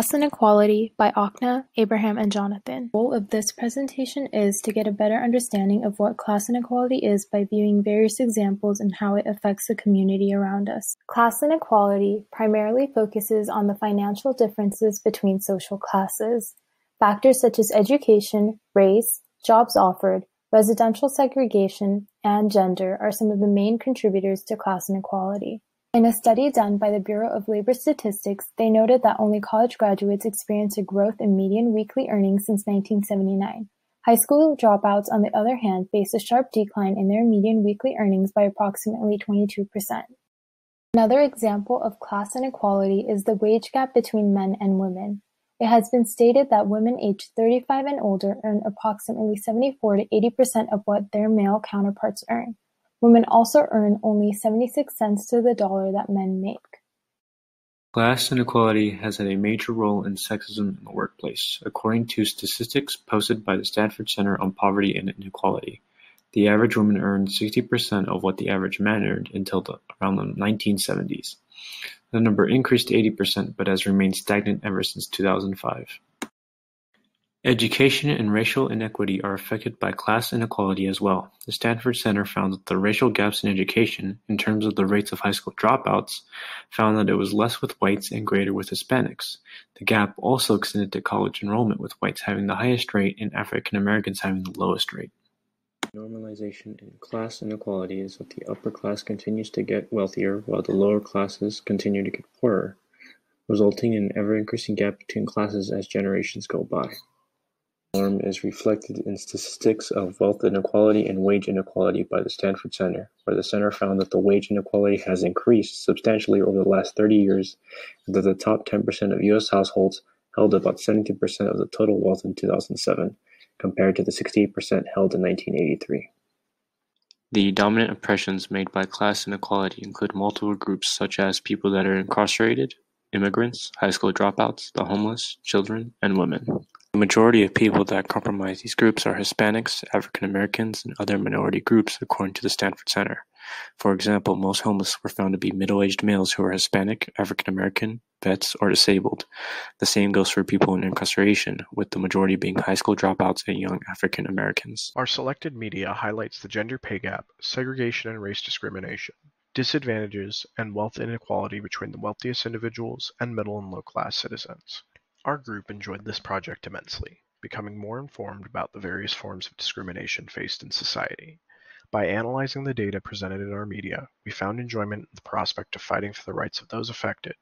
Class Inequality by Okna, Abraham, and Jonathan. The goal of this presentation is to get a better understanding of what class inequality is by viewing various examples and how it affects the community around us. Class inequality primarily focuses on the financial differences between social classes. Factors such as education, race, jobs offered, residential segregation, and gender are some of the main contributors to class inequality. In a study done by the Bureau of Labor Statistics, they noted that only college graduates experienced a growth in median weekly earnings since 1979. High school dropouts, on the other hand, faced a sharp decline in their median weekly earnings by approximately 22%. Another example of class inequality is the wage gap between men and women. It has been stated that women aged 35 and older earn approximately 74 to 80% of what their male counterparts earn. Women also earn only 76 cents to the dollar that men make. Class inequality has had a major role in sexism in the workplace, according to statistics posted by the Stanford Center on Poverty and Inequality. The average woman earned 60% of what the average man earned until around the 1970s. The number increased to 80%, but has remained stagnant ever since 2005. Education and racial inequity are affected by class inequality as well. The Stanford Center found that the racial gaps in education, in terms of the rates of high school dropouts, found that it was less with whites and greater with Hispanics. The gap also extended to college enrollment, with whites having the highest rate and African Americans having the lowest rate. Normalization in class inequality is that the upper class continues to get wealthier while the lower classes continue to get poorer, resulting in an ever-increasing gap between classes as generations go by. Norm is reflected in statistics of wealth inequality and wage inequality by the Stanford Center, where the center found that the wage inequality has increased substantially over the last 30 years, and that the top 10% of U.S. households held about 72% of the total wealth in 2007, compared to the 68% held in 1983. The dominant oppressions made by class inequality include multiple groups such as people that are incarcerated, immigrants, high school dropouts, the homeless, children, and women. The majority of people that comprise these groups are Hispanics, African Americans, and other minority groups, according to the Stanford Center. For example, most homeless were found to be middle-aged males who are Hispanic, African American, vets, or disabled. The same goes for people in incarceration, with the majority being high school dropouts and young African Americans. Our selected media highlights the gender pay gap, segregation and race discrimination, disadvantages, and wealth inequality between the wealthiest individuals and middle and low-class citizens. Our group enjoyed this project immensely, becoming more informed about the various forms of discrimination faced in society. By analyzing the data presented in our media, we found enjoyment in the prospect of fighting for the rights of those affected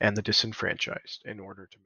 and the disenfranchised in order to